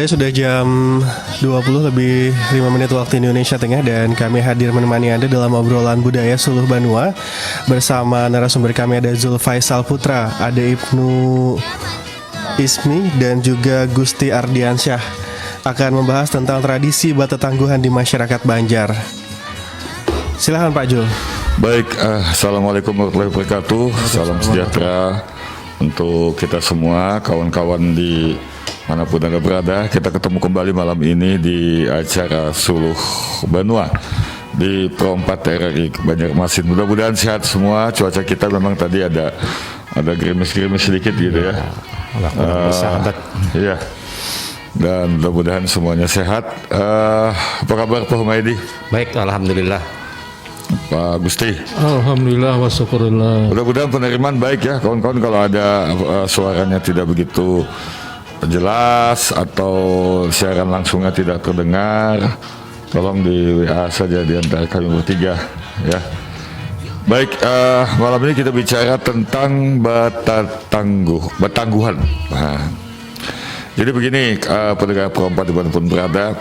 Sudah jam 20 lebih 5 menit waktu Indonesia Tengah dan kami hadir menemani Anda dalam obrolan budaya Suluh Banua. Bersama narasumber kami ada Zulfaisal Putra, ada Ibnu Ismi dan juga Gusti Ardiansyah akan membahas tentang tradisi batetangguhan di masyarakat Banjar. Silakan Pak Jul. Baik, Assalamualaikum warahmatullahi wabarakatuh. Salam sejahtera untuk kita semua, kawan-kawan di manapun Anda berada. Kita ketemu kembali malam ini di acara Suluh Banua di Pro 4 RRI Banjarmasin. Mudah-mudahan sehat semua. Cuaca kita memang tadi ada gerimis-gerimis sedikit gitu ya. Iya. Dan mudah-mudahan semuanya sehat. Apa kabar Pak Humaydi? Baik, alhamdulillah. Pak Gusti. Alhamdulillah wa syukurillah. Mudah-mudahan penerimaan baik ya kawan-kawan. Kalau ada suaranya tidak begitu jelas atau siaran langsungnya tidak terdengar, tolong di WA saja di antara kami bertiga ya. Baik, malam ini kita bicara tentang batangguhan. Nah, jadi begini, pendengar Pro 4 dimanapun berada,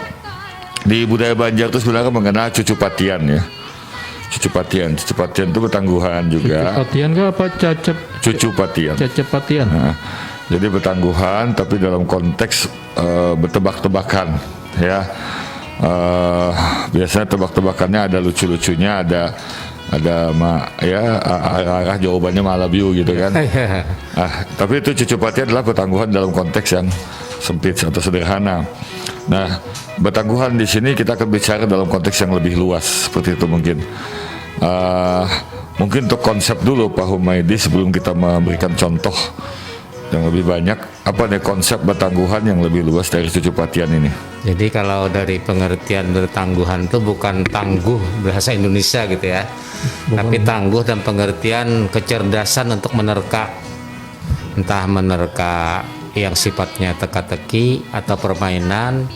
di budaya Banjar itu sebenarnya mengenal cucu patian ya. Cucu patian itu betangguhan juga. Cucu patian ke apa? Cucu patian. Cecep patian. Nah, jadi betangguhan tapi dalam konteks bertebak-tebakan ya. Biasanya tebak-tebakannya ada lucu-lucunya, ada arah jawabannya malabiu gitu kan. Tapi itu cucu patian adalah betangguhan dalam konteks yang sempit atau sederhana. Nah, betangguhan di sini kita akan bicara dalam konteks yang lebih luas seperti itu mungkin. Mungkin untuk konsep dulu Pak Humaydi sebelum kita memberikan contoh yang lebih banyak, apa nih konsep betangguhan yang lebih luas dari cucu patian ini? Jadi kalau dari pengertian bertangguhan itu bukan tangguh bahasa Indonesia gitu ya, tapi tangguh dan pengertian kecerdasan untuk menerka, entah menerka yang sifatnya teka-teki atau permainan,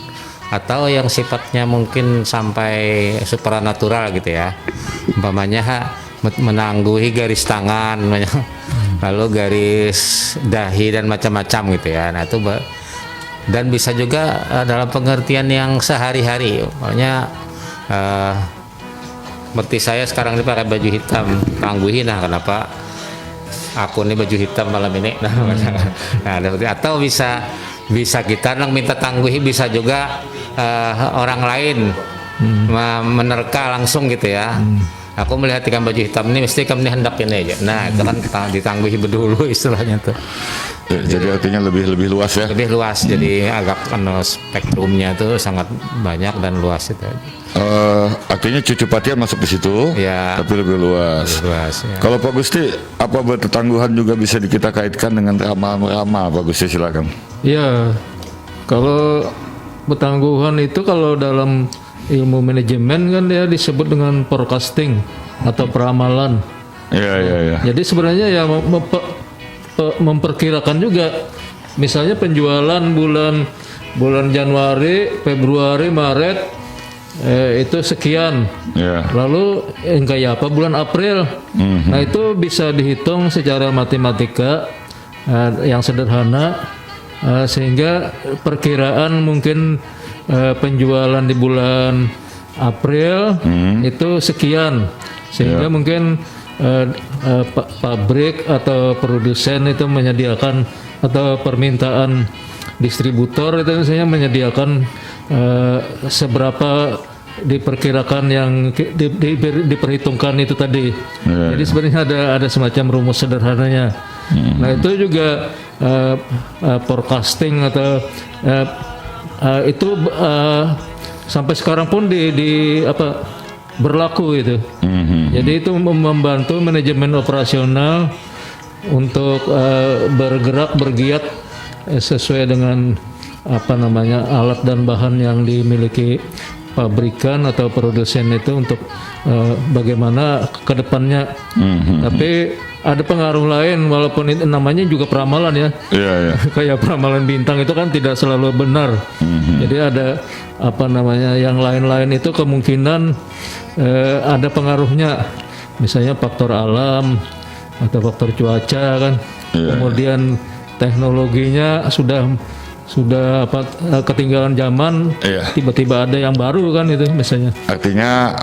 atau yang sifatnya mungkin sampai supranatural gitu ya. Umpamanya menangguhi garis tangan, lalu garis dahi dan macam-macam gitu ya. Nah itu dan bisa juga dalam pengertian yang sehari-hari. Makanya seperti saya sekarang ini pakai baju hitam, tangguhi. Nah kenapa aku ini baju hitam malam ini? Nah, atau bisa kita minta tangguhi, bisa juga orang lain menerka langsung gitu ya. Aku melihat ikan baju hitam ini, mesti kamu hendak ini aja. Nah itu kan ditangguhi berdulu istilahnya tuh. Jadi artinya lebih luas ya. Lebih luas, jadi agak spektrumnya tuh sangat banyak dan luas itu. Artinya cucu patian masuk di situ, ya, tapi lebih luas. Ya. Kalau Pak Gusti, apa betangguhan juga bisa kita kaitkan dengan ramal-ramal? Pak Gusti silakan. Ya, kalau betangguhan itu kalau dalam ilmu manajemen kan dia disebut dengan forecasting atau peramalan. Iya. Jadi sebenarnya ya memperkirakan juga, misalnya penjualan bulan Januari, Februari, Maret itu sekian. Lalu kayak apa bulan April. Nah itu bisa dihitung secara matematika yang sederhana, sehingga perkiraan mungkin penjualan di bulan April itu sekian, sehingga mungkin pabrik atau produsen itu menyediakan, atau permintaan distributor itu misalnya menyediakan seberapa diperkirakan yang diperhitungkan itu tadi. Jadi sebenarnya ada semacam rumus sederhananya. Nah itu juga forecasting atau itu sampai sekarang pun berlaku itu. Jadi itu membantu manajemen operasional untuk bergiat sesuai dengan alat dan bahan yang dimiliki pabrikan atau produsen itu untuk bagaimana ke depannya. Tapi ada pengaruh lain, walaupun itu namanya juga peramalan ya. Kayak peramalan bintang itu kan tidak selalu benar. Jadi ada yang lain-lain itu kemungkinan ada pengaruhnya. Misalnya faktor alam atau faktor cuaca kan. Kemudian teknologinya sudah sudah ketinggalan zaman, Iya. tiba-tiba ada yang baru kan itu misalnya. Artinya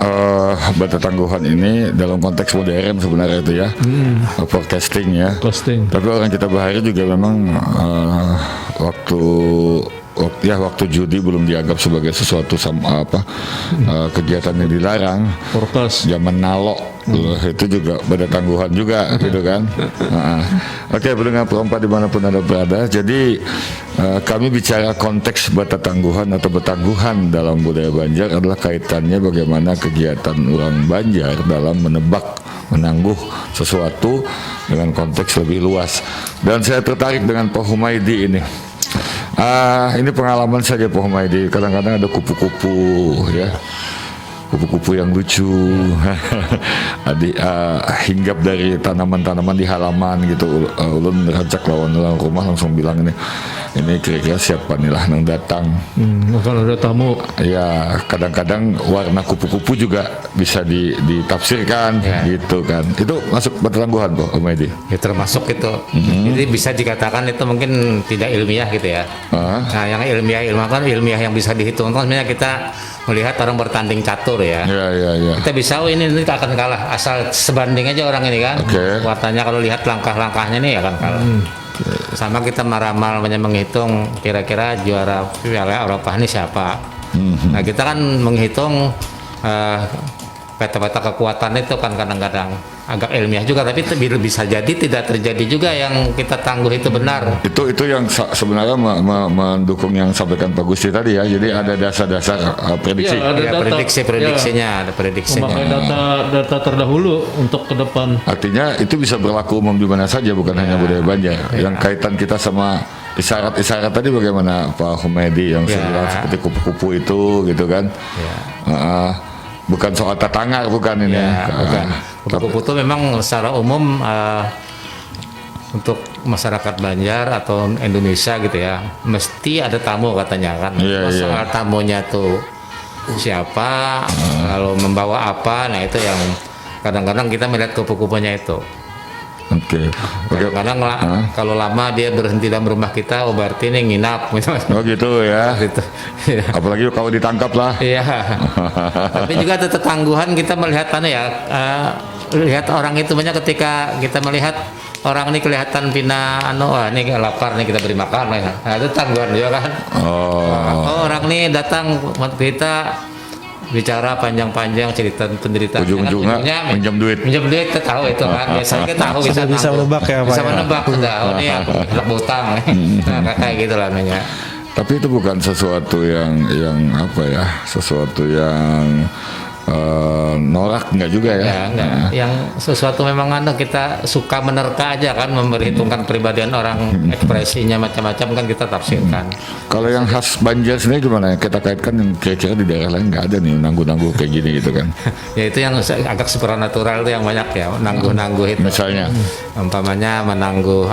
bata tangguhan ini dalam konteks modern sebenarnya itu ya, forecasting ya. Costing. Tapi orang kita bahari juga memang waktu judi belum dianggap sebagai sesuatu kegiatan yang dilarang. Forecast. Zaman nalo itu juga bata tangguhan juga gitu kan. Oke, pendengar perempat dimanapun Anda berada. Jadi kami bicara konteks bata tangguhan atau betangguhan dalam budaya Banjar adalah kaitannya bagaimana kegiatan orang Banjar dalam menebak, menangguh sesuatu dengan konteks lebih luas. Dan saya tertarik dengan Pak Humaydi ini. Ini pengalaman saja Pak Humaydi. Kadang-kadang ada kupu-kupu ya, kupu-kupu yang lucu, hinggap dari tanaman-tanaman di halaman gitu. Ulun rajak lawan rumah langsung bilang ini kira-kira siapa nih lah yang datang. Kalau ada tamu. Ya kadang-kadang warna kupu-kupu juga bisa ditafsirkan gitu kan. Itu masuk bata tangguhan Pak Humaydi. Ya termasuk itu. Jadi bisa dikatakan itu mungkin tidak ilmiah gitu ya. Nah, yang ilmiah yang bisa dihitung kan sebenarnya kita melihat orang bertanding catur ya. Ya. Kita bisa ini akan kalah asal sebanding aja orang ini kan. Kekuatannya kalau lihat langkah-langkahnya nih akan kalah. Sama kita meramal menghitung kira-kira juara Piala Eropa ini siapa. Nah kita kan menghitung peta-peta kekuatan itu kan kadang-kadang agak ilmiah juga, tapi bisa jadi tidak terjadi juga yang kita tangguh itu benar. Itu yang sebenarnya mendukung yang sampaikan Pak Gusti tadi ya. Jadi ada dasar-dasar prediksi. Ya, ada prediksinya. Memakai data terdahulu untuk ke depan. Artinya itu bisa berlaku umum di mana saja, bukan hanya budaya Banjar. Yang kaitan kita sama isyarat-isyarat tadi bagaimana Pak Humaydi yang bilang seperti kupu-kupu itu gitu kan. Bukan soal tatangar bukan ini. Bukan. Kupu-kupu itu memang secara umum untuk masyarakat Banjar atau Indonesia gitu ya, mesti ada tamu katanya kan. Soal tamunya tuh siapa, lalu membawa apa, nah itu yang kadang-kadang kita melihat kupu-kupunya itu. Kadang-kadang kalau lama dia berhenti dalam rumah kita, berarti ini nginap. Oh gitu ya. Gitu. Apalagi kalau ditangkap lah. Iya. Tapi juga ada tetangguhan kita melihat lihat orang itu banyak ketika kita melihat orang ini kelihatan ini lapar nih kita beri makan. Nah, itu tangguhan juga kan. Orang ini datang kita bicara panjang-panjang cerita penderitaan, ujung-ujungnya minjam duit kita tahu itu kan. Biasanya kita tahu bisa menebak ya Pak. Bisa menebak sudah. Ini anak utang. Nah, kayak gitulah namanya. Tapi itu bukan sesuatu yang sesuatu yang norak enggak juga ya? Enggak. Yang sesuatu memang kita suka menerka aja kan, memperhitungkan kepribadian orang, ekspresinya macam-macam kan kita tafsirkan. Kalau yang khas Banjar sendiri gimana? Kita kaitkan yang kira-kira di daerah lain nggak ada nih nangguh-nangguh kayak gini gitu kan? Ya itu yang agak supranatural itu yang banyak ya, nangguh-nangguh itu. Misalnya? Umpamanya menangguh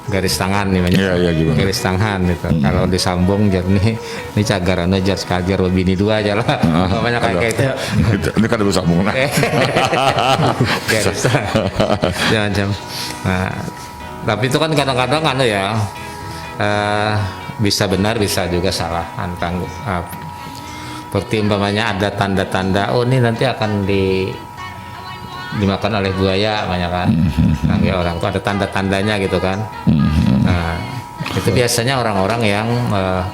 garis tangan nih banyak. Iya, gimana? Garis tangan itu. Kalau disambung ini cagar jar kajar bini dua aja lah. Banyak kayak itu. Ini kan ada sambung. Garis macam. Nah, tapi itu kan kadang-kadang bisa benar bisa juga salah tangguh. Seperti umpamanya ada tanda-tanda ini nanti akan dimakan oleh buaya banyak kan. Orang tuh ada tanda-tandanya gitu kan. Nah, itu biasanya orang-orang yang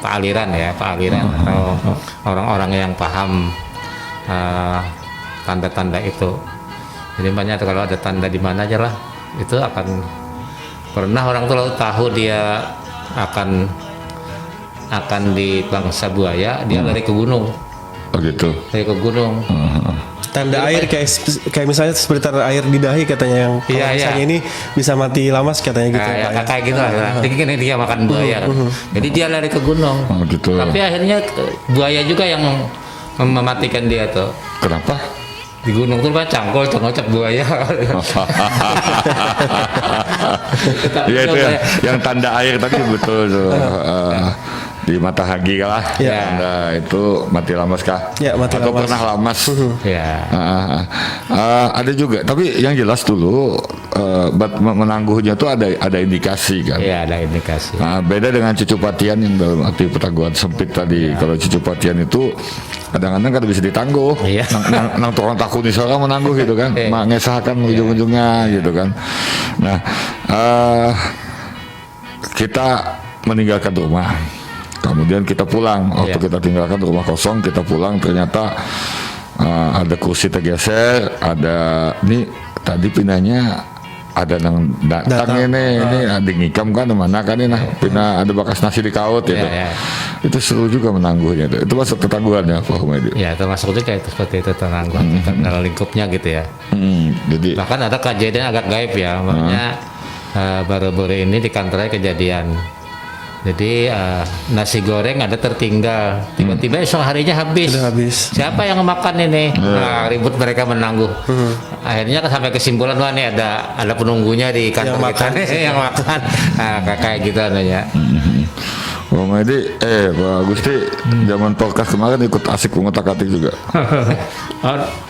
aliran atau orang-orang yang paham tanda-tanda itu. Jadi banyak kalau ada tanda di mana aja lah, itu akan pernah orang tuh tahu dia akan di bangsa buaya, dia lari ke gunung. Oh gitu. Lari ke gunung. Tanda air kayak misalnya seperti tanda air di dahi katanya yang kalau misalnya ini bisa mati lama katanya gitu. Kayak gitu lah. Jadi kan dia makan buaya kan. Jadi dia lari ke gunung. Oh, gitu. Tapi akhirnya buaya juga yang mematikan dia tuh. Kenapa? Di gunung tuh kan cangkol buaya. Iya itu yang tanda air tadi betul tuh. Di mata hagi lah, Anda itu mati lamas kah? Ya, mati atau lamas. pernah lamas? Ya. Ada juga, tapi yang jelas dulu menangguhnya tuh ada indikasi kan. Iya, ada indikasi. Nah, beda dengan cucupatian yang dalam arti petangguhan sempit tadi. Kalau cucupatian itu kadang-kadang kan bisa ditangguh. Iya. Nang tukang takut di seorang menangguh gitu kan. Mak ngesahkan ujung-ujungnya gitu kan. Nah, kita meninggalkan rumah. Kemudian kita pulang. Waktu kita tinggalkan rumah kosong, kita pulang ternyata ada kursi tergeser, ada ini tadi pindahnya ada nang datang ini ada ngikam kan mana kan ini pindah ada bekas nasi di kaut gitu. Itu seru juga menangguhnya itu masuk ketangguhannya Pak Humaydi. Ya termasuk juga itu seperti itu tangguhan dalam lingkupnya gitu ya. Jadi bahkan ada kejadian agak gaib ya, makanya baru-baru ini di kantornya kejadian. Jadi nasi goreng ada tertinggal, tiba-tiba esok harinya habis. Sudah habis. Siapa yang makan ini? Nah, ribut mereka menangguh. Akhirnya sampai kesimpulan wah ini ada penunggunya di kantor kita nih yang makan. Nah, kayak gitu adanya. Pak Humaydi, Pak Gusti, zaman podcast kemarin ikut asik mengotak-atik juga.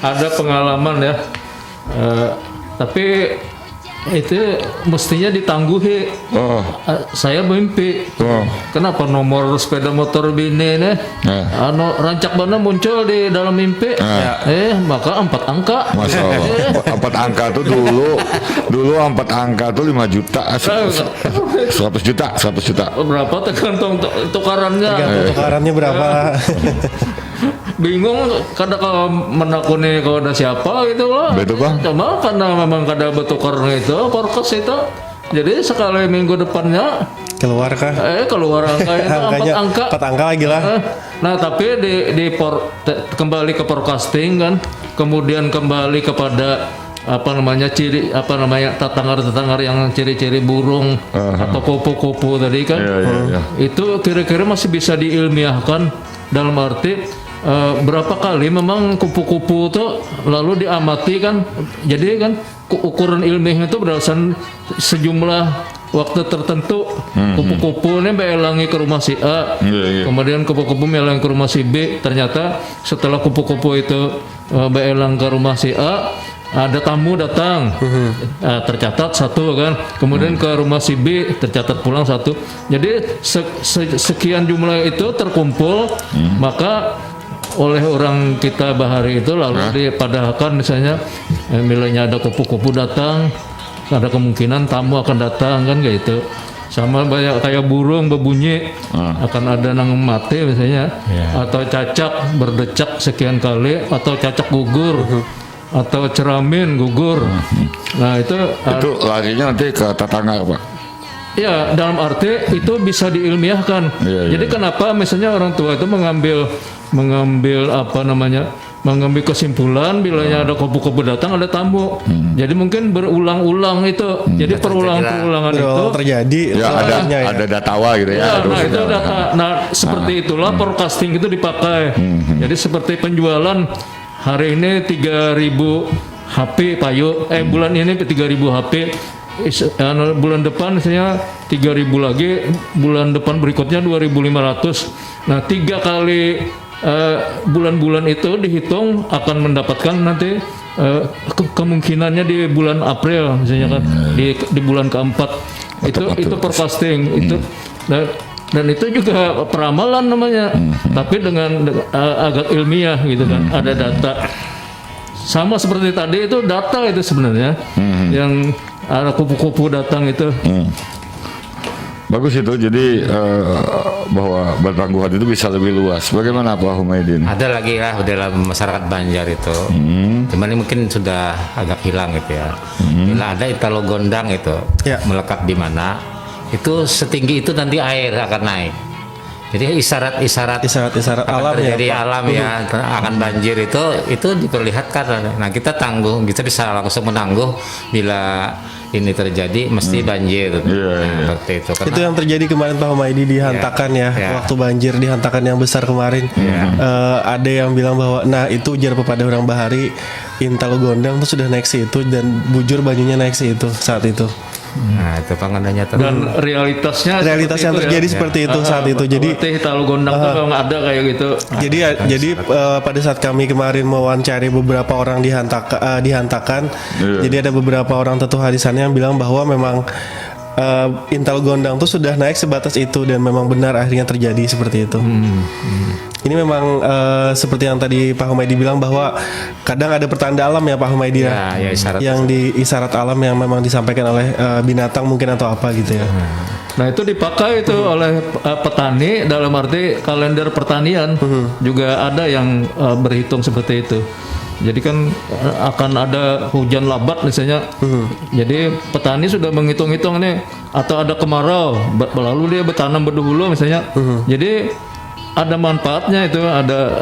Ada pengalaman ya, tapi itu mestinya ditangguhi. Saya mimpi. Kenapa nomor sepeda motor bini nih? Rancak bana muncul di dalam mimpi. Maka 4 angka. Masya Allah. 4 angka tuh dulu 4 angka tuh 5 juta, 100 juta. Berapa tergantung tukarannya? Tukarannya berapa? Bingung kada kalau menakuni kalau ada siapa gitu loh. Betul Bang. Cuma karena memang kada bertukar itu forecast itu. Jadi sekali minggu depannya Keluar kah? keluar angka itu 4 angka. 4 angka lagi lah. Nah tapi kembali ke forecasting kan, kemudian kembali kepada tatanggar yang ciri-ciri burung atau kupu-kupu tadi kan. Itu kira-kira masih bisa diilmiahkan dalam arti berapa kali memang kupu-kupu itu lalu diamati kan, jadi kan ukuran ilmiahnya itu berdasarkan sejumlah waktu tertentu. Kupu-kupu ini beelangi ke rumah si A, kemudian kupu-kupu beelang ke rumah si B. Ternyata setelah kupu-kupu itu beelang ke rumah si A, ada tamu datang, tercatat 1 kan, kemudian ke rumah si B tercatat pulang 1. Jadi sekian jumlah itu terkumpul, maka oleh orang kita bahari itu lalu dipadahkan misalnya nilainya ada kupu-kupu datang, ada kemungkinan tamu akan datang kan kayak itu. Sama banyak kayak burung berbunyi akan ada nang mati misalnya, atau cacak berdecak sekian kali, atau cacak gugur, atau ceramin gugur. Nah itu larinya nanti ke tetangga Pak. Ya dalam arti itu bisa diilmiahkan. Jadi kenapa misalnya orang tua itu mengambil kesimpulan bilanya ada kupu-kupu datang ada tamu. Jadi mungkin berulang-ulang itu. Jadi perulangan-perulangan itu terjadi. Ya ada datawa gitu ya. Nah itu data. Nah seperti itulah forecasting itu dipakai. Jadi seperti penjualan hari ini 3.000 HP payu. Bulan ini 3.000 HP. Bulan depan misalnya 3.000 lagi, bulan depan berikutnya 2.500. Nah 3 kali bulan-bulan itu dihitung akan mendapatkan nanti kemungkinannya di bulan April misalnya kan, di bulan keempat itu forecasting itu. Dan itu juga peramalan namanya, tapi dengan agak ilmiah gitu kan, ada data. Sama seperti tadi itu data itu sebenarnya yang ada kupu-kupu datang itu. Bagus itu, jadi bahwa bertangguhan itu bisa lebih luas. Bagaimana Pak Humaydi? Ada lagi lah dalam masyarakat Banjar itu. Cuman ini mungkin sudah agak hilang gitu ya. Bila ada Italo Gondang itu melekat di mana, itu setinggi itu nanti air akan naik. Jadi isyarat alam terjadi alam ya akan banjir itu diperlihatkan. Nah kita kita bisa langsung menangguh bila ini terjadi mesti banjir. Seperti itu. Itu yang terjadi kemarin Pak Humaydi di Hantakan waktu banjir di Hantakan yang besar kemarin. Ada yang bilang bahwa itu ujar pepada orang bahari Intalo Gondang tuh sudah naik situ dan bujur banyunya naik situ saat itu. Nah, itu pengennya Dan realitas yang terjadi seperti itu saat itu. Jadi Talu Gondang tuh memang ada kayak gitu. jadi pada saat kami kemarin mewawancari beberapa orang dihantakan, jadi ada beberapa orang tetua di sana yang bilang bahwa memang Intel Gondang tuh sudah naik sebatas itu dan memang benar akhirnya terjadi seperti itu. Ini memang seperti yang tadi Pak Humaydi bilang bahwa kadang ada pertanda alam ya Pak Humaydi ya isyarat. yang di isyarat alam yang memang disampaikan oleh binatang mungkin atau apa gitu ya. Nah itu dipakai itu oleh petani dalam arti kalender pertanian juga ada yang berhitung seperti itu. Jadi kan akan ada hujan lebat misalnya. Jadi petani sudah menghitung-hitung nih atau ada kemarau, lalu dia bertanam berdahulu misalnya. Jadi ada manfaatnya itu, ada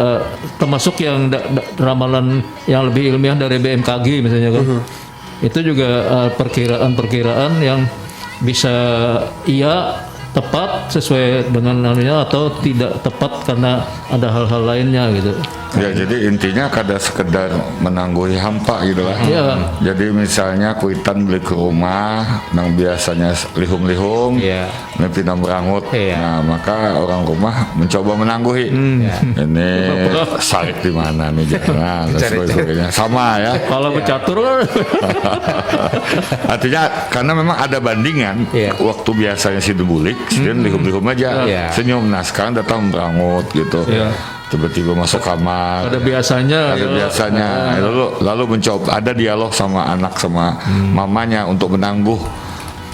termasuk yang ramalan yang lebih ilmiah dari BMKG misalnya kan. Itu juga perkiraan-perkiraan yang bisa tepat sesuai dengan anunya atau tidak tepat karena ada hal-hal lainnya gitu. Ya jadi intinya kada sekedar menangguhi hampa gitu lah. Iya. Jadi misalnya kuitan beli ke rumah, yang biasanya lihung-lihung, pindah merangut. Nah maka orang rumah mencoba menangguhi. Ini sarik di mana nih jangan dan sebagainya. Sama ya. Kalau bercatur kan. Artinya karena memang ada bandingan. Waktu biasanya si debulik, lihum-lihum aja, senyum. Nah sekarang datang merangut gitu. Tiba-tiba masuk kamar. Ada biasanya. Lalu mencoba ada dialog sama anak sama mamanya untuk menangguh.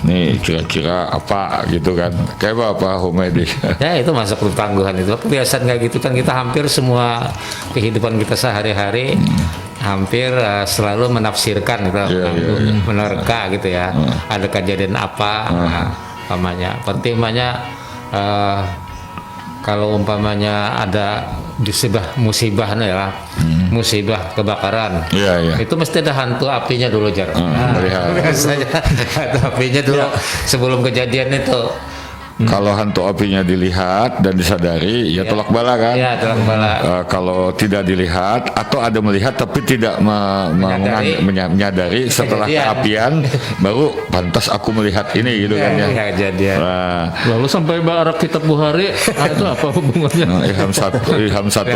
Nih kira-kira apa gitu kan? Kayak apa Humaydi? Ya itu masuk tangguhan itu. Kebiasaan kayak gitu kan kita hampir semua kehidupan kita sehari-hari hampir selalu menafsirkan gitu, menerka gitu ya. Ada kejadian apa? Umpamanya, pentingnya kalau umpamanya ada musibah ya, musibah kebakaran, itu mesti ada hantu apinya dulu Jar. Biasanya hantu apinya dulu sebelum kejadian itu. Kalau hantu apinya dilihat dan disadari, ya tolak bala kan? Iya, tolak bala. Kalau tidak dilihat atau ada melihat tapi tidak menyadari setelah keapian, baru pantas aku melihat ini gitu kan ya. Kejadian. Lalu sampai barak kitab Bukhari, itu apa hubungannya? Ilham satu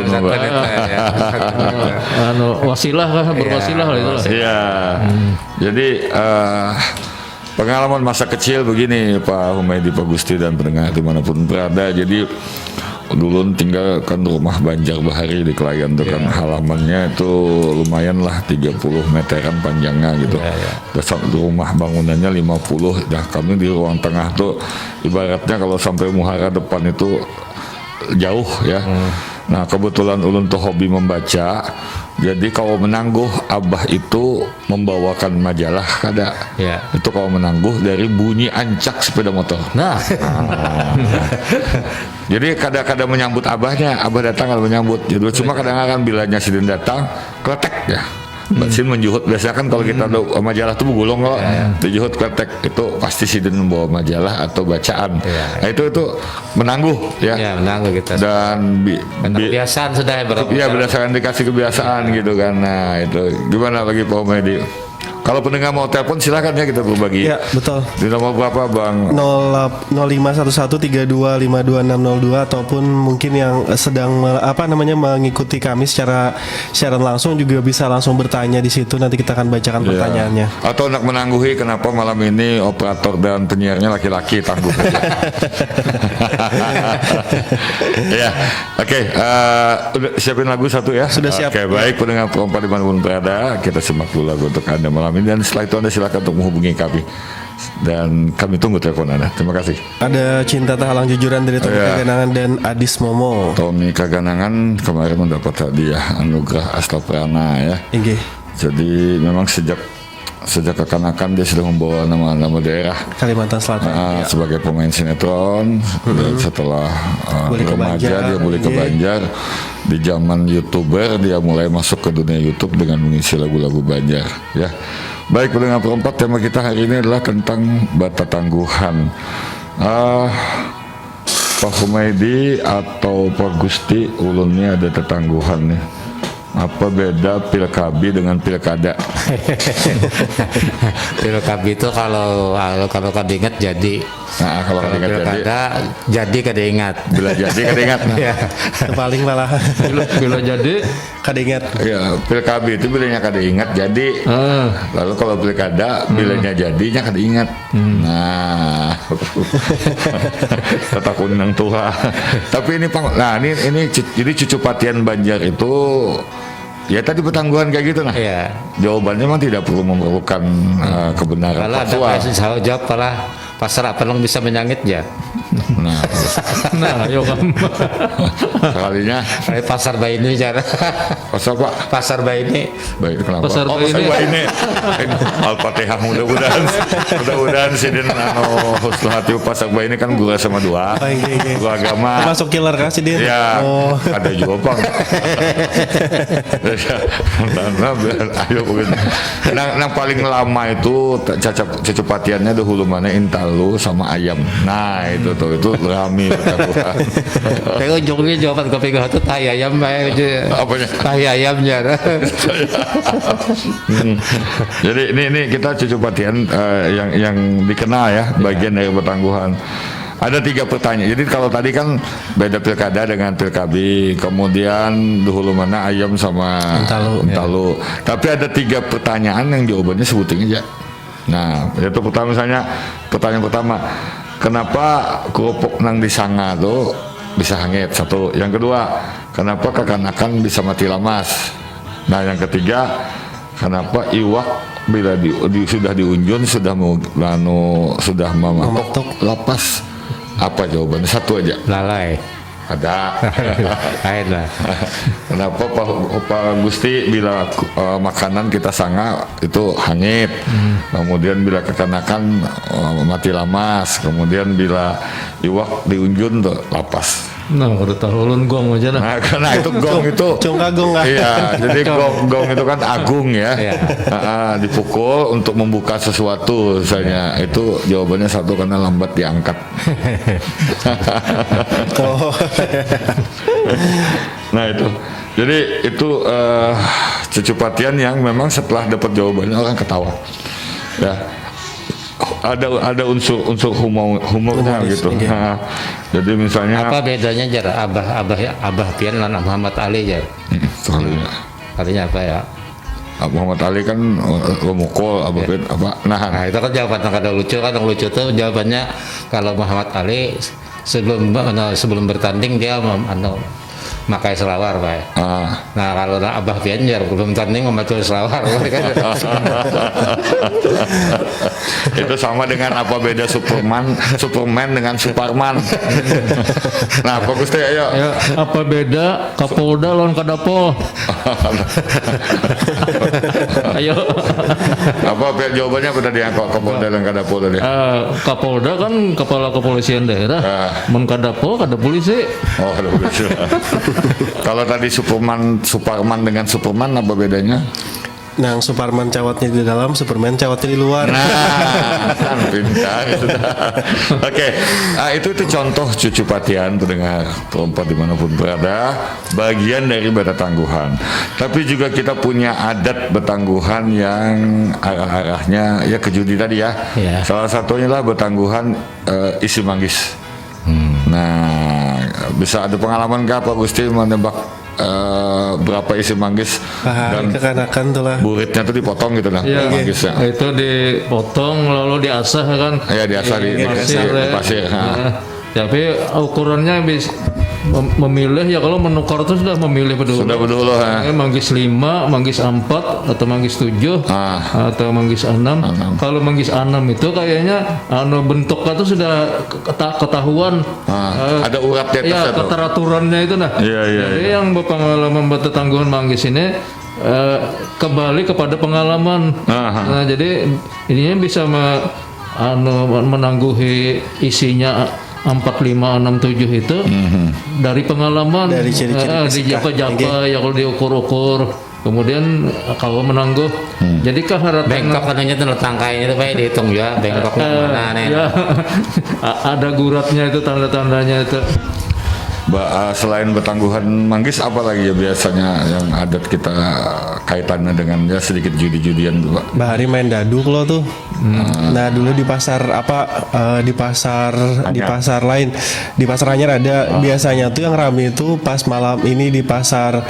wasilah kah, berwasilah itu. Iya. Jadi pengalaman masa kecil begini Pak Humaydi, Pak Gusti dan pendengar dimanapun berada. Jadi dulu tinggal kan rumah Banjar Bahari di Kelayan tuh kan halamannya itu lumayan lah 30 meteran panjangnya gitu. Dasar rumah bangunannya 50. Nah kami di ruang tengah tuh ibaratnya kalau sampai muhara depan itu jauh ya. Nah kebetulan ulun tuh hobi membaca. Jadi kalau menangguh Abah itu membawakan majalah kada. Itu kalau menangguh dari bunyi ancak sepeda motor. Jadi kadang-kadang menyambut Abahnya, Abah datang kalau menyambut. Jadi cuma kadang-kadang bilanya sidin datang, kletek ya. Sin menjuhut biasanya kan kalau kita ada majalah tuh gulung kok dijuhut kletek itu pasti sidin membawa majalah atau bacaan. Nah itu menangguh ya. Menangguh kita. Dan kebiasaan sudah ya berdasarkan dikasih kebiasaan gitu kan. Nah itu gimana bagi Pak Humaydi? Kalau pendengar mau telepon silakan ya kita berbagi. Ya betul. Di nomor berapa Bang? 051132522602 ataupun mungkin yang sedang mengikuti kami secara siaran langsung juga bisa langsung bertanya di situ, nanti kita akan bacakan pertanyaannya. Atau nak menangguhi kenapa malam ini operator dan penyiarnya laki-laki tangguh. Ya, oke. Udah siapin lagu satu ya? Sudah siap. Oke, baik pendengar perempuan dimanapun berada, kita simak dulu lagu untuk Anda malam ini dan setelah itu Anda silakan untuk menghubungi kami dan kami tunggu telepon Anda. Terima kasih. Ada Cinta Tak Halang Jujuran dari Tommy Kaganangan dan Adis Momo. Tommy Kaganangan kemarin mendapat hadiah anugerah Astaprana ya. Jadi memang sejak kekanakan dia sudah membawa nama daerah Kalimantan Selatan sebagai pemain sinetron. Dan setelah remaja dia boleh ke Banjar. Di zaman YouTuber dia mulai masuk ke dunia YouTube dengan mengisi lagu-lagu Banjar ya. Baik pendengar perempat, tema kita hari ini adalah tentang bata tangguhan. Pak Humaydi atau Pak Gusti ulunnya ada tetangguhan nih. Apa beda pilkabi dengan pilkada? Pilkabi itu kalau kadingat jadi. Nah, kalau Kalau ingat pilkada jadi kadingat. bila jadi kan ingat. Ya. Paling malah Bila jadi kada ingat. Ya, pilkabi itu bilanya kada ingat jadi. Lalu kalau pilkada bilanya jadinya kada ingat. Nah, tetap undang tua. Tapi ini nah ini jadi cucu patian Banjar itu ya tadi Petangguhan kayak gitu nah. Iya. Jawabannya memang tidak perlu memerlukan kebenaran Kalau ada faktual. saya jawab kalau pasar apa bisa menyangit ya. Nah, nah yo kan sekalinya Kayak pasar Baini cara. pasal Pak. Pasar Baini. Baik, kenapa? Pasar oh, Baini. pasar Baini. Al-Fatihah mudah-mudahan sidin husnul hati pasar Baini kan gua sama dua. Oh, iya. Gua agama. Masuk killer kah sih dia? Ya, Oh. ada juga Bang. Ayo begitu. Yang paling lama itu cecupatiannya dahulu mana Intalu sama ayam. Nah, itu rami Petangguhan. Tapi ujungnya jawaban kopi gua itu tahi ayam aja. Apanya? Tahi ayamnya. Jadi ini kita cucu patian yang dikenal ya bagian dari Petangguhan. Ada 3 pertanyaan. Jadi kalau tadi kan beda pilkada dengan pilkabi, kemudian dahulu mana ayam sama Intalu. Tapi ada 3 pertanyaan yang jawabannya sebutin aja. Nah, itu pertanyaan pertama, kenapa kerupuk nang disanga tuh bisa hangit? Satu. Yang kedua, kenapa kekanakan bisa mati lamas? Nah, yang ketiga, kenapa iwak bila sudah diunjun sudah mematok lapas? Apa jawabannya? Satu aja. Lalai. Ada. Lain lah. Kenapa Pak Gusti bila makanan kita sanga itu hangit, kemudian bila kekanakan mati lamas, kemudian bila iwak diunjun tuh lapas. nah udah tahu ulun gong aja nah. Nah, karena itu gong itu. Cung kagong lah. Iya, jadi gong itu kan agung ya. Iya. Dipukul untuk membuka sesuatu misalnya. Itu jawabannya satu karena lambat diangkat. Oh. Nah itu, jadi itu cecupatian yang memang setelah dapat jawabannya orang ketawa. Ya, ada unsur humornya Humoris, gitu. iya. Nah, jadi misalnya Apa bedanya jar Abah Pian dan Muhammad Ali jar? soalnya Artinya apa ya? Muhammad Ali kan memukul apa nahan. Nah itu kan jawaban yang kada lucu kan, yang lucu tuh jawabannya kalau Muhammad Ali sebelum bertanding dia makai selawar Pak. Nah kalau Abah Pian jar belum tanding memakai selawar. Itu sama dengan apa beda Superman dengan Superman. Nah, Pak Gusti ayo. Ya, apa beda Kapolda lawan Kadapo? Ayo. Apa jawabannya apa tadi yang Kapolda dan Kadapo tadi? Kapolda kan kepala kepolisian daerah, mun Kadapo kada polisi. Oh, ada begitu. Kalau tadi Superman dengan Superman apa bedanya? Nah, Superman cawatnya di dalam, Superman cawatnya di luar. Nah, kan pintar itu. Oke, itu contoh cucu patian pendengar perempuan dimanapun berada, bagian dari Betangguhan. Tapi juga kita punya adat Betangguhan yang arah-arahnya ya ke judi tadi ya. Ya. Salah satunya lah Betangguhan isi manggis. Nah, bisa ada pengalaman kah Pak Gusti menebak berapa isi manggis Dan kekanakan tuh lah. buritnya tuh dipotong gitu lah Ya, manggisnya. itu dipotong lalu diasah kan. Ya diasah di pasir. Nah, tapi ukurannya memilih ya kalau menukar itu sudah memilih berdua. Sudah berdulu ha. Manggis 5, manggis 4 atau manggis 7 atau manggis 6. Kalau manggis 6 itu kayaknya bentuknya itu sudah ketahuan. Ada urat di atas Ya, itu. keteraturannya itu nah. Iya. Jadi yang berpengalaman Betangguhan manggis ini kembali kepada pengalaman. Nah, jadi ininya bisa menangguhi isinya 4, 5, 6, 7 itu dari pengalaman, Dari ciri-ciri di fisika. japa-japa ya kalau diukur-ukur, kemudian kalau menangguh. Jadi keharatan Bengkok katanya tuh tangkainya itu Pak dihitung ya bengkok mana nih. ya, ada guratnya itu tanda-tandanya itu. Selain Betangguhan Manggis, apa lagi ya biasanya yang adat kita kaitannya dengan ya sedikit judi-judian tuh Pak? Bahari main daduk lo tuh. Nah dulu di pasar di pasar lain, di pasar Anyar ada biasanya tuh yang rame itu pas malam ini di pasar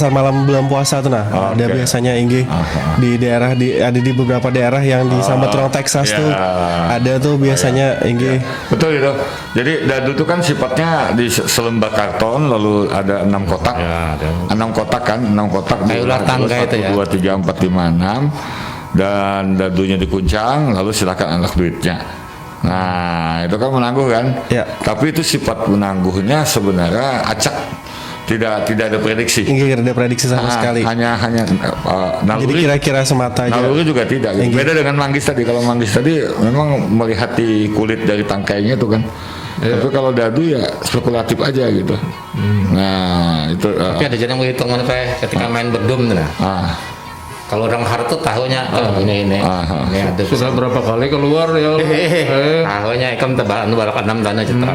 malam bulan puasa tuh. Nah ada biasanya Inggih di daerah ada di beberapa daerah yang di Sambat Turang Texas tuh ada tuh biasanya Inggih. Betul itu. Jadi dadu itu kan sifatnya di selembar karton lalu ada 6 kotak. Ya, ada. 6 kotak kan, 6 kotak. Kayak ular tangga itu ya. 1, 2, 3, 4, 5, 6 dan dadunya dikuncang lalu silakan anak duitnya. Nah, itu kan menangguh kan? Ya. Tapi itu sifat menangguhnya sebenarnya acak. Tidak ada prediksi. Inggih ada prediksi sama sekali. Hanya Jadi naluri. kira-kira semata aja. Naluri juga tidak. Beda dengan manggis tadi. Kalau manggis tadi memang melihat di kulit dari tangkainya itu kan. Tapi kalau dadu ya spekulatif aja gitu. Nah itu. Tapi ada jadi yang menghitung mana Pak ketika main bedum tuh. Nah. Kalau orang hartu tahunya ini ada. Sudah berapa kali keluar ya? Tahunya ikan tebalan balak 6 dana citra.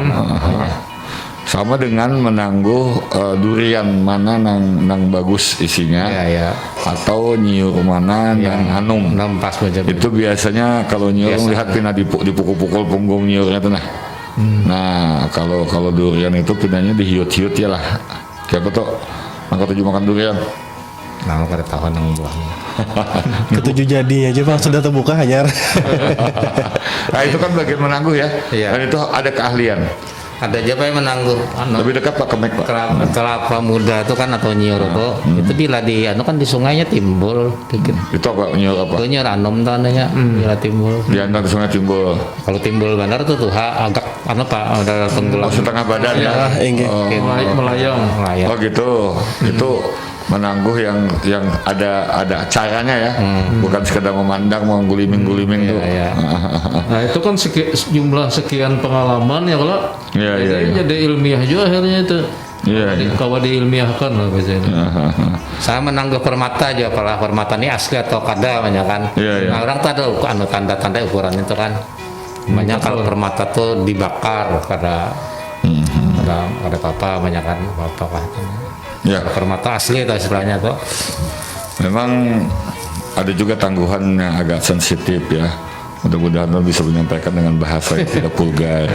Sama dengan menangguh durian mana nang bagus isinya, atau nyiur mana yang anum. Pas aja. Itu biasanya kalau nyiur lihat pina dipukul-pukul punggung nyiurnya tuh nah. Nah kalau durian itu pinanya dihiut-hiut ya lah. Siapa tuh angkat 7 makan durian. Nah kada tahu nang buahnya. Ketujuh jadinya aja Bang sudah terbuka Anyar. Nah itu kan bagian menangguh ya. Dan itu ada keahlian. Ada aja Pak yang menangguh Lebih dekat Pak ke mic Pak. kelapa muda itu kan atau nyiur itu bila di kan di sungainya timbul dikit. Itu apa nyiur apa? Itu nyiur anom tandanya bila timbul. Di antara sungai timbul. Kalau timbul benar tuh agak Pak udah tenggelam. Setengah badan ya. Melayang. Oh gitu. Itu menangguh yang ada caranya ya, bukan sekedar memandang mau guliming tuh. Nah itu kan jumlah sekian pengalaman ya kalau jadi ilmiah juga akhirnya itu. Kalau diilmiahkan lah biasanya. Saya menangguh permata aja, apalagi permata ini asli atau kada banyak kan. Nah orang tuh ada tanda-tanda ukuran itu kan. Banyak kalau permata tuh dibakar kada apa-apa banyak kan apa-apa. Ya. Permata asli itu istilahnya tuh. Memang ada juga tangguhan yang agak sensitif ya. Mudah-mudahan lo bisa menyampaikan dengan bahasa yang tidak vulgar.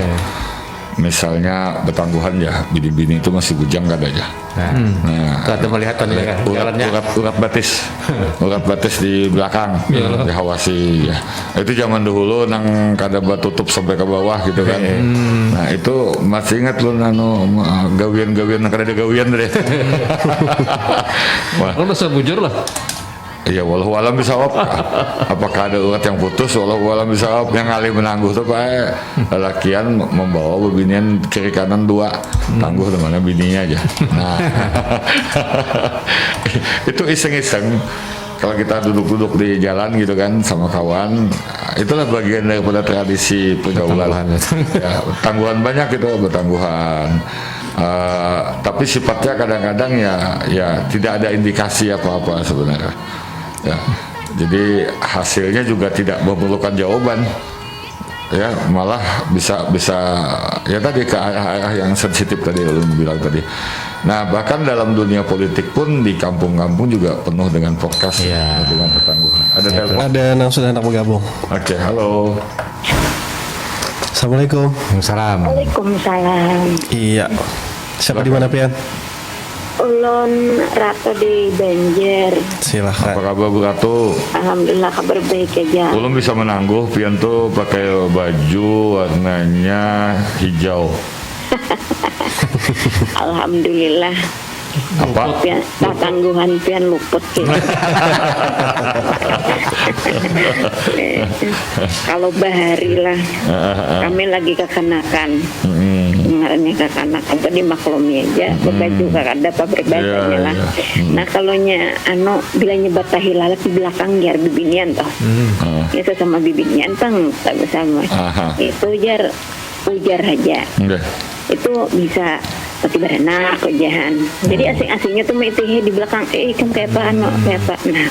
Misalnya Betangguhan ya, bini-bini itu masih bujang kan aja. Nah, ada melihat urat batis di belakang, dihawasi ya. Itu zaman dahulu nang kada tutup sampai ke bawah gitu kan. Nah itu masih ingat lu gawian kada ada gawian deh. Kalau masa bujur lah. Iya, walau alam bisawab. Apakah ada urat yang putus? Walau alam bisawab yang kali menangguh tuh Pak. Lelakian membawa bebinian kiri kanan 2, tangguh di mana bininya aja. Nah, itu iseng-iseng. Kalau kita duduk-duduk di jalan gitu kan sama kawan, itulah bagian daripada tradisi pergaulan. Ya, tangguhan banyak itu Betangguhan. Tapi sifatnya kadang-kadang ya tidak ada indikasi apa-apa sebenarnya. Ya, jadi hasilnya juga tidak memerlukan jawaban. Ya, malah bisa ya tadi ke arah yang sensitif tadi lu bilang tadi. Nah, bahkan dalam dunia politik pun di kampung-kampung juga penuh dengan podcast dengan Betangguhan. Ada telepon? Ada yang sudah hendak bergabung. Oke, halo. Assalamualaikum. Waalaikumsalam. Iya. Siapa di mana Pian? Ulun Ratu di Banjar. Silahkan. Apa kabar Bu Ratu? Alhamdulillah kabar baik aja. Ulun bisa menangguh Pian tuh pakai baju warnanya hijau. Alhamdulillah. Apa? Pian, tangguhan pian luput. Kalau bahari lah, kami lagi kekanakan. Dengarnya kekanakan tadi maklumi aja. Baju kakak ada pabrik bacanya lah. Nah kalau bila nyebat tahilalat di belakang jar bibinian toh. Itu sama bibinian tang tak bersama. Itu ujar aja. Itu bisa pasti beranak kejahan. Jadi asing-asingnya tuh metih di belakang kan kayak apa. Nah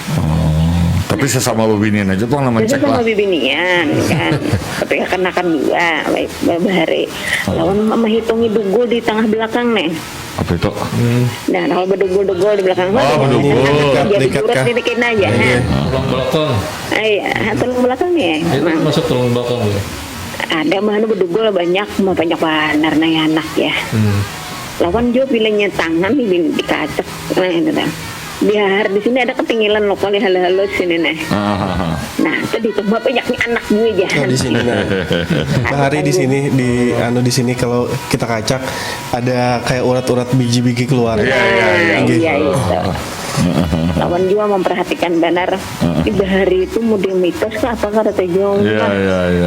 Tapi sesama bebinian aja Bang nama Jadi cek sama lah. bibinian kan, tapi kenakan dua, baik bahari. Lawan mama hitungi dugul di tengah belakang nih. Apa itu? Nah, kalau berdugul-dugul di belakang Oh, berdugul. jadi Dekat curhat kah? dibikin aja. Tulang belakang. Iya, tulang belakang nih. Itu masuk tulang belakang ya. Ada mana berdugul banyak, mau banyak benar nih anak ya. Lawan jo pilihnya tangan di kacak, nah itu dah. Biar di sini ada ketinggalan lokal halo-halo sini nih. Nah, tadi tuh banyaknya anak gue Oh, jahan. di sini nah. Bahari di sini di sini kalau kita kacak ada kayak urat-urat biji-biji keluar. Iya itu. Lawan juga memperhatikan benar di bahari itu mudah mitos ke apa kata tejong. Iya.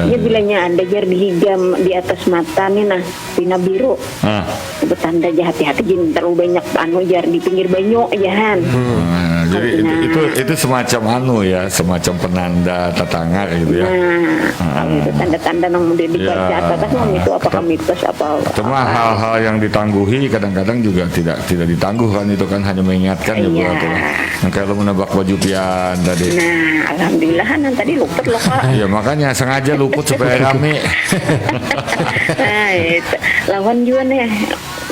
Dia bilangnya ada jar dihigam di atas mata nih nah pina biru. Itu tanda hati-hati jangan terlalu banyak jar di pinggir banyu jahan. Jadi itu semacam semacam penanda tatangar gitu ya. Kalau itu tanda-tanda yang mudah dibaca Ya. atas itu apakah mitos apa? Cuma hal-hal yang ditangguhi kadang-kadang juga tidak ditangguh kan, itu kan hanya mengingatkan ya Bu Iya. Ratu. Yang kayak lo menebak baju pian tadi. Nah, alhamdulillah kan tadi luput loh Kak. Iya makanya sengaja luput supaya rame. Nah, itu. Lawan juga nih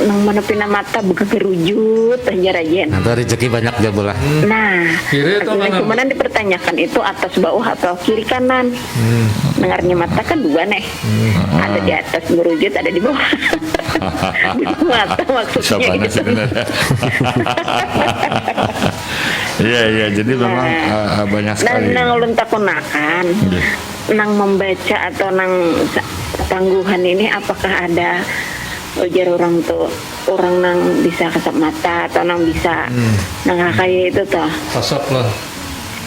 nang mana pina mata buka gerujut aja rajen. Nanti rezeki banyak jabul lah. Nah, Kiri atau kanan? cuman dipertanyakan itu atas bawah atau kiri kanan. Dengarnya mata kan dua nih. Ada di atas gerujut, ada di bawah. Di mata maksudnya Siapa gitu. sebenarnya? Iya jadi memang banyak Dan sekali. nang ulun takunakan, Iya. nang membaca atau nang tangguhan ini apakah ada ujar orang tuh orang nang bisa kasat mata atau nang bisa nang kayak itu tuh Asap lah.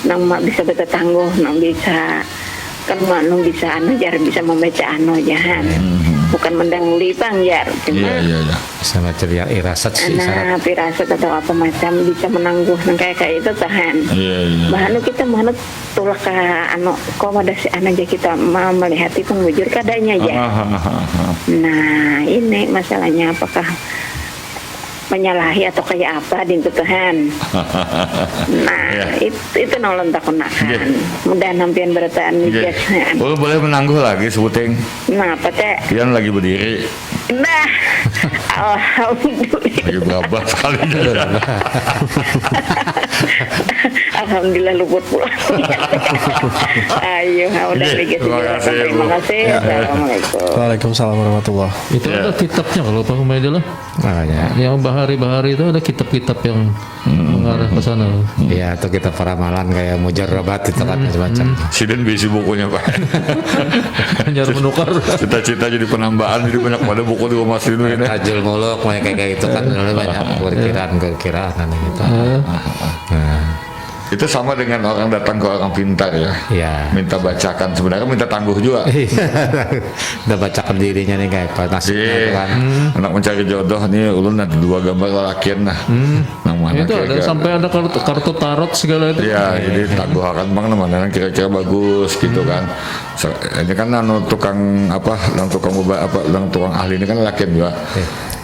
nang bisa betul tangguh nang bisa kan nang bisa jar bisa membaca jahan bukan mendahului jar cuma Iya. Sama ceria irasat sih syarat. nah firasat atau apa macam bisa menangguh nang kayak itu tahan Iya. bahan kita mana tulak ke kok ada si anak aja kita mau melihat itu mujur kadanya aja. Nah ini masalahnya apakah menyalahi atau kayak apa di Tuhan. Nah itu nolong takunakan. Mudah nampian berataan Iya. biasa. Lo boleh menangguh lagi sebuting. Nah apa teh? Pian lagi berdiri. Nah alhamdulillah. Lagi berapa sekali. Alhamdulillah luput pulang. Ayo, udah Iya, begitu. terima kasih, Terima Bu. kasih. Assalamualaikum. Waalaikumsalam warahmatullahi. Itu ada kitabnya kalau Pak Humaydi lah. Makanya. Yang bahari-bahari itu ada kitab-kitab yang mengarah ke sana. Iya, atau kita paramalan kayak mujarrabat itu kan macam-macam. Siden bisi bukunya Pak. Hanya menukar. Cita-cita jadi penambahan, jadi banyak pada buku di rumah Sinu ini. Tajul muluk kayak gitu kan banyak perkiraan gitu. Nah, Itu sama dengan orang datang ke orang pintar ya. Iya. Minta bacakan, sebenarnya minta tangguh juga. udah bacakan dirinya nih kayak apa nasibnya Iya. kan. Anak mencari jodoh nih, ulun ada 2 gambar lelakian nah. Nang mana Itu ada kira-kira- sampai ada kartu tarot segala itu. Iya, jadi tangguh akan bang mana kira-kira bagus gitu kan. Ini kan tukang tukang ahli ini kan lelakian juga.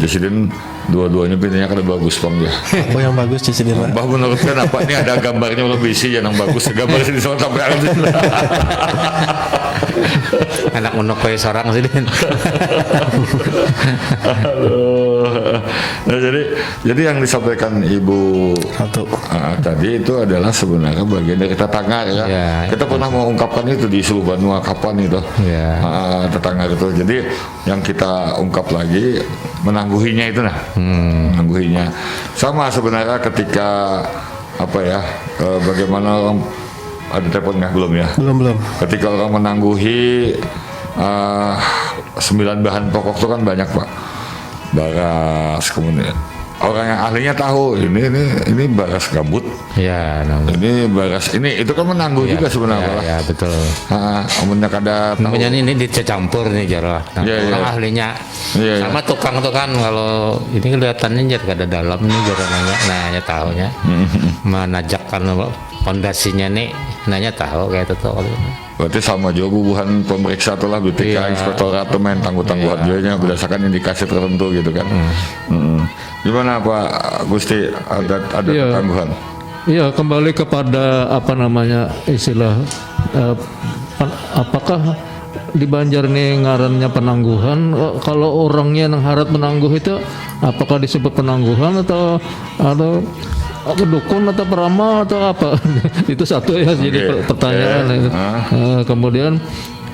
Jadi dua-duanya pintunya kada bagus bang ya. Apa yang bagus di sini lah? Bah menurut kan apa ini ada gambarnya lebih sih yang bagus gambar sini sampai habis. Anak menuk kayak seorang sih Din. Nah, jadi yang disampaikan Ibu Satu. tadi itu adalah sebenarnya bagian dari tetangga ya. Ya, Kita pernah mengungkapkan itu di seluruh Banua kapan itu. Ya. Tetangga itu. Jadi yang kita ungkap lagi menangguhinya itu nah. Menangguhinya. Sama sebenarnya ketika bagaimana orang ada telepon nggak belum ya? Belum. Ketika orang menangguhi 9 bahan pokok itu kan banyak Pak. Baras, kemudian orang yang ahlinya tahu ini baras gambut, Iya, namanya. ini baras ini itu kan menangguh juga sebenarnya. Ya, betul. Amunnya kada tahu. Namanya ini dicampur nih jarlah. Nah, Iya, orang iya. ahlinya Iya, iya. sama tukang tuh kan kalau ini kelihatannya jar kada dalam nih jar nanya tahunya. Menajakkan pondasinya nih nanya tahu kayak itu tuh. Berarti sama juga bubuhan pemeriksa tuh lah BPK Iya. inspektorat tuh main tangguh-tangguhan juga berdasarkan indikasi tertentu gitu kan. Gimana Pak Gusti ada Iya. tangguhan? ya kembali kepada apa namanya istilah apakah di Banjar ini ngarannya penangguhan? Kalau orangnya yang harap menangguh itu apakah disebut penangguhan atau dukun atau peramal atau apa? Itu satu ya, jadi pertanyaan. Kemudian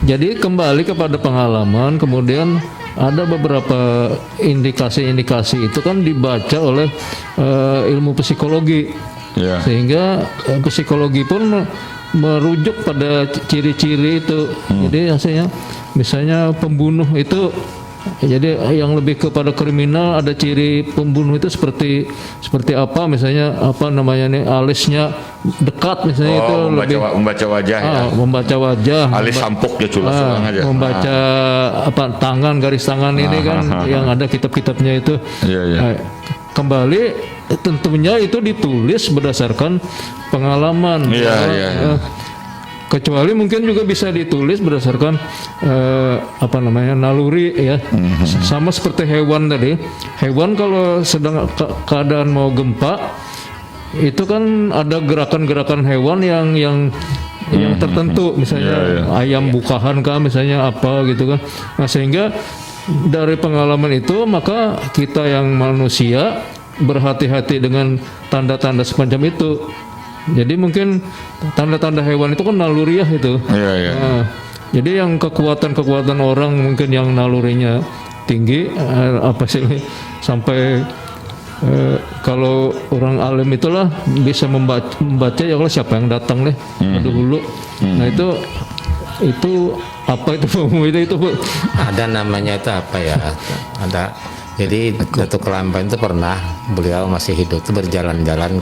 jadi kembali kepada pengalaman, kemudian ada beberapa indikasi-indikasi itu kan dibaca oleh ilmu psikologi, sehingga psikologi pun merujuk pada ciri-ciri itu. Jadi hasilnya misalnya pembunuh itu, jadi yang lebih kepada kriminal, ada ciri pembunuh itu seperti apa, misalnya apa namanya nih, alisnya dekat misalnya, itu membaca wajah ya. Membaca wajah, alis sampuk ya, culas aja. Membaca apa, tangan, garis tangan ini kan yang ada kitab-kitabnya itu. Kembali tentunya itu ditulis berdasarkan pengalaman. Kecuali mungkin juga bisa ditulis berdasarkan apa namanya, naluri ya. Sama seperti hewan tadi. Hewan kalau sedang keadaan mau gempa, itu kan ada gerakan-gerakan hewan yang tertentu, misalnya ayam bukahan kah misalnya apa gitu kan. Nah, sehingga dari pengalaman itu maka kita yang manusia berhati-hati dengan tanda-tanda semacam itu. Jadi mungkin tanda-tanda hewan itu kan naluriah itu. Nah, jadi yang kekuatan orang mungkin yang nalurinya tinggi, apa sih, sampai kalau orang alim itulah bisa membaca ya kalau siapa yang datang deh dulu. Nah itu apa itu ada namanya itu apa ya, ada. Jadi Datuk Kelampan itu pernah, beliau masih hidup itu berjalan-jalan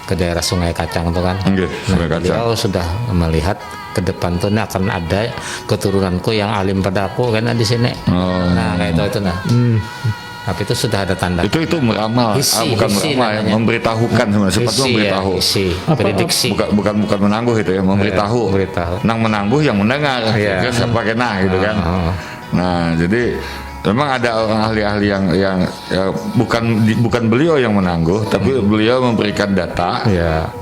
ke daerah Sungai Kacang itu kan. Beliau sudah melihat ke depan tuh akan ada keturunanku yang alim pada aku kan di sini. Nah kayak itu nah. Tapi itu sudah ada tanda. Itu meramal, bukan meramal, ya, memberitahukan sebenarnya, sepatu memberitahu. Prediksi. Bukan menangguh itu ya, memberitahu. Nang menangguh yang mendengar, siapa kena gitu kan. Nah jadi memang ada orang ahli-ahli yang ya, bukan beliau yang menangguh, tapi beliau memberikan data,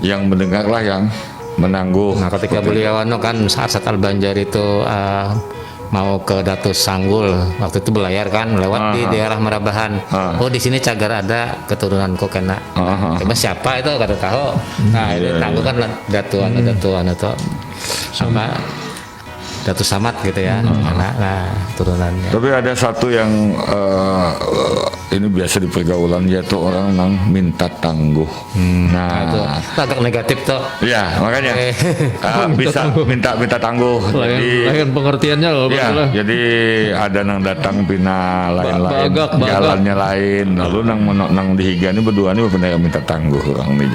yang mendengarlah yang menangguh. Nah, ketika beliau kan saat Al-Banjar itu mau ke Datu Sanggul, waktu itu belayar kan lewat di daerah Merabahan. Oh di sini cagar ada keturunanku kena. Coba siapa itu kata tahu. Nah ini tangguh kan Datuan itu sama Datu Samad gitu ya, nah turunannya. Tapi ada satu yang ini biasa di pergaulan, yaitu orang yang minta tangguh. Nah itu agak negatif tuh. Ya makanya bisa minta tangguh. Lain pengertiannya loh. Ya, jadi ada nang datang pina lain-lain, jalannya lain. Lalu nang dihiga ini berdua ini benar minta tangguh orang nih.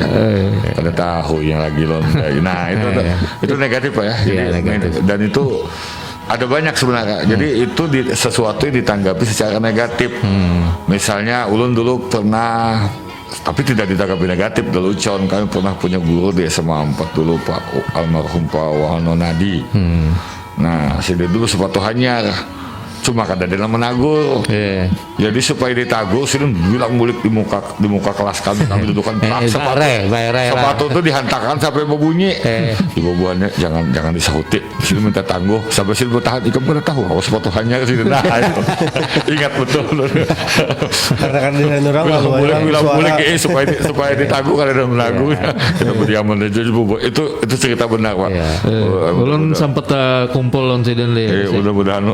Pada tahu yang lagi londa. Nah itu negatif Pak ya. Jadi, dan itu ada banyak sebenarnya. Jadi itu sesuatu yang ditanggapi secara negatif. Misalnya ulun dulu pernah, tapi tidak ditanggapi negatif dulu. Kami pernah punya guru di SMA 4 dulu, Pak almarhum Pak Wahono Nadi. Nah si dia dulu sepatu hanyar, cuma kada ada yang menagur. Jadi supaya ditagur, sih bilang mulik di muka kelas kami dudukan sepatu itu dihantarkan sampai berbunyi. Ibu buahnya jangan disauti, sini minta tangguh sampai sini bertahan. Ikam pernah tahu kalau sepatu hanya sini. Nah itu ingat betul. Karena kan desain orang mulik supaya ditangguh kalau ada menagur. Kita berdiaman aja. Itu cerita benar Pak. Ulun sempat kumpul lon sidin le. Mudah-mudahan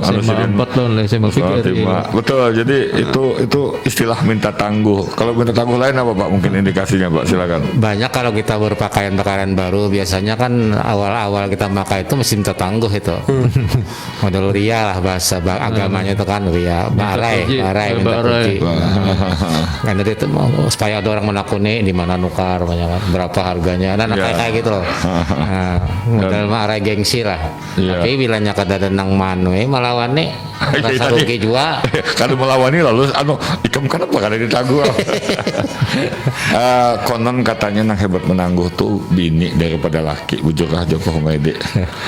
betul. Jadi itu istilah minta tangguh. Kalau minta tangguh lain apa Pak? Mungkin indikasinya Pak, silakan. Banyak kalau kita berpakaian baru, biasanya kan awal-awal kita pakai itu mesti minta tangguh itu. Model ria lah bahasa agamanya itu kan ria, barai minta puji. Kan itu supaya ada orang menakuni di mana nukar banyak kan, berapa harganya, dan kayak gitu loh. Model marai gengsi lah. Tapi bilanya kada ada nang manue malawane rasa rugi juga. Kalau melawani lalu ikam kenapa kada ditangguh? Konon katanya nang hebat menangguh tuh bini daripada laki, bujurlah Joko Humede.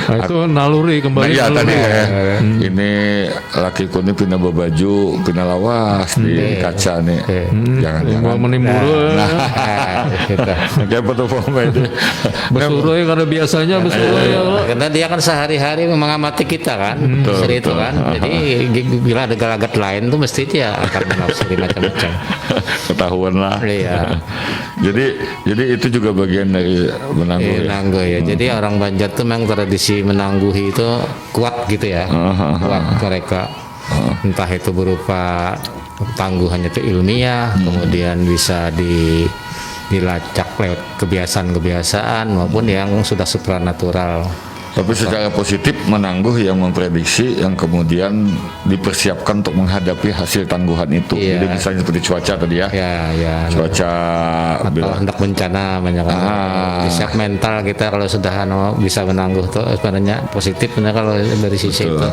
Itu naluri kembali. Nah, iya naluri. tadi ini lakiku ini pindah baju, pindah lawas di kaca nih. Jangan-jangan. Menimbul. Kayak foto itu. Besuroi karena biasanya besuroi. Karena dia kan sehari-hari mengamati kita kan, seri itu kan. Jadi bila ada gelagat lain tuh mesti dia akan menafsiri macam-macam. Ketahuan lah. Iya. Jadi itu juga bagian dari menangguh. Iya, menangguh ya. Jadi orang Banjar tuh memang tradisi menangguhi itu kuat gitu ya. Kuat mereka. Entah itu berupa tangguhannya itu ilmiah, kemudian bisa dilacak lewat kebiasaan-kebiasaan maupun yang sudah supranatural. Tapi secara positif menangguh yang memprediksi yang kemudian dipersiapkan untuk menghadapi hasil tangguhan itu. Iya. Jadi misalnya seperti cuaca tadi ya. Ya. Cuaca Atau hendak bencana banyak kan. Siap mental kita kalau sudah bisa menangguh tuh sebenarnya positif benar kalau dari sisi itu.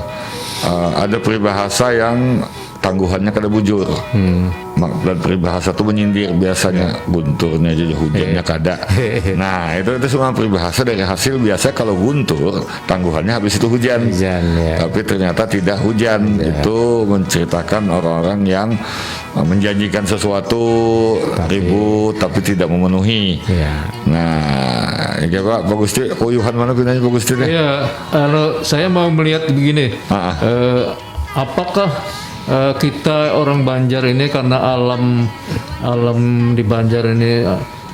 Ada peribahasa yang tangguhannya kada bujur. Dan peribahasa itu menyindir biasanya gunturnya aja hujannya kada. Nah itu semua peribahasa dari hasil biasa kalau guntur tangguhannya habis itu hujan. Ya. Tapi ternyata tidak hujan. Itu menceritakan orang-orang yang menjanjikan sesuatu ribut tapi tidak memenuhi. Ya. Nah ya Pak Gusti, kuyuhan mana gunanya Pak Gusti? Iya, saya mau melihat begini. Apakah kita orang Banjar ini karena alam di Banjar ini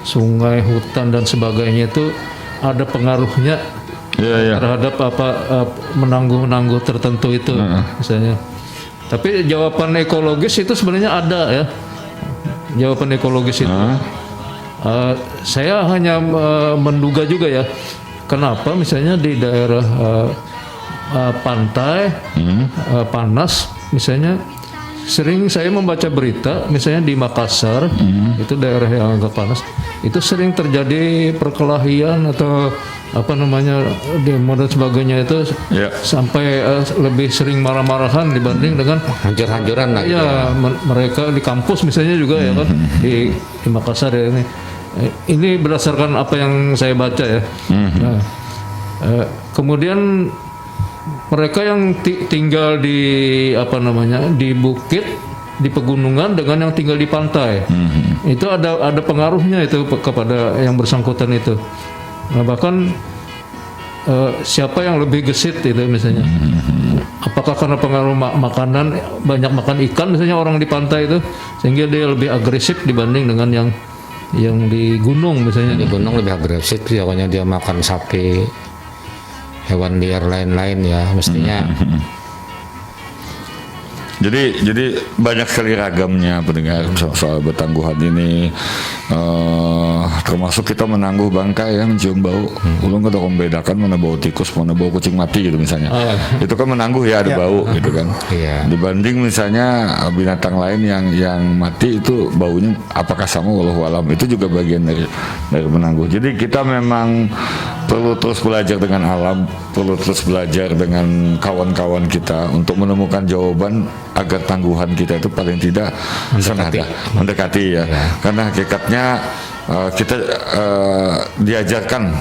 sungai, hutan dan sebagainya itu ada pengaruhnya terhadap menangguh tertentu itu misalnya. Tapi jawaban ekologis itu sebenarnya ada ya. Jawaban ekologis itu. Saya hanya menduga juga ya. Kenapa misalnya di daerah pantai panas misalnya sering saya membaca berita misalnya di Makassar itu daerah yang agak panas itu sering terjadi perkelahian atau demo dan sebagainya itu sampai lebih sering marah-marahan dibanding dengan hancur-hancuran lah. Ya, mereka di kampus misalnya juga ya kan di Makassar ya ini berdasarkan apa yang saya baca ya. Nah, kemudian mereka yang tinggal di di bukit, di pegunungan dengan yang tinggal di pantai, itu ada pengaruhnya itu kepada yang bersangkutan itu. Nah, bahkan siapa yang lebih gesit itu misalnya, apakah karena pengaruh makanan banyak makan ikan misalnya orang di pantai itu sehingga dia lebih agresif dibanding dengan yang di gunung misalnya. Di gunung lebih agresif, pokoknya dia makan sapi, hewan liar lain-lain ya mestinya. Jadi banyak sekali ragamnya pendengar soal bertangguhan ini, termasuk kita menangguh bangkai ya, mencium bau. Ulun kada membedakan mana bau tikus mana bau kucing mati gitu misalnya. Itu kan menangguh ya, ada bau gitu kan. Dibanding misalnya binatang lain yang mati itu baunya apakah sama, wallahu alam. Itu juga bagian dari menangguh. Jadi kita memang perlu terus belajar dengan alam, perlu terus belajar dengan kawan-kawan kita untuk menemukan jawaban agar tangguhan kita itu paling tidak mendekati ya. Karena hakikatnya kita diajarkan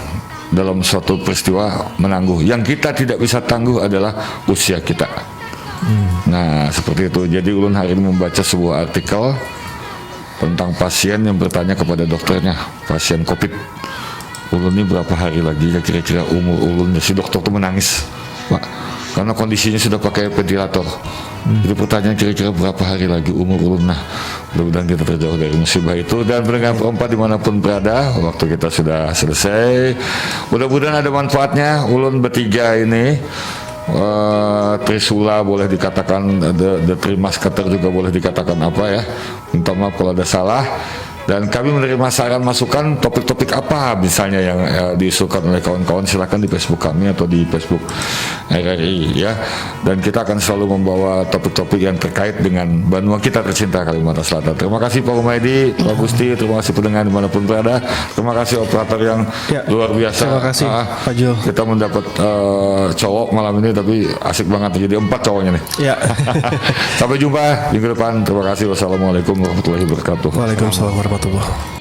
dalam suatu peristiwa menangguh. Yang kita tidak bisa tangguh adalah usia kita. Nah seperti itu. Jadi ulun hari ini membaca sebuah artikel tentang pasien yang bertanya kepada dokternya, pasien COVID, ulun ini berapa hari lagi kira-kira umur ulun? Si dokter itu menangis, Pak, karena kondisinya sudah pakai ventilator. Jadi pertanyaan kira-kira berapa hari lagi umur ulun? Nah, mudah-mudahan kita terjauh dari musibah itu. Dan pendengar perempat dimanapun berada, waktu kita sudah selesai. Mudah-mudahan ada manfaatnya. Ulun bertiga ini Trisula boleh dikatakan, the Trimasketer juga boleh dikatakan apa ya. Minta maaf kalau ada salah. Dan kami menerima saran masukan topik-topik apa misalnya yang diusulkan oleh kawan-kawan, silakan di Facebook kami atau di Facebook RRI ya. Dan kita akan selalu membawa topik-topik yang terkait dengan benua kita tercinta Kalimantan Selatan. Terima kasih Pak Humaydi, Pak Gusti, terima kasih pendengar dimanapun berada. Terima kasih operator yang luar biasa. Terima kasih Pak Jo. Kita mendapat cowok malam ini tapi asik banget, jadi 4 cowoknya nih. Sampai jumpa minggu depan. Terima kasih. Wassalamualaikum warahmatullahi wabarakatuh. Waalaikumsalam warahmatullahi wabarakatuh.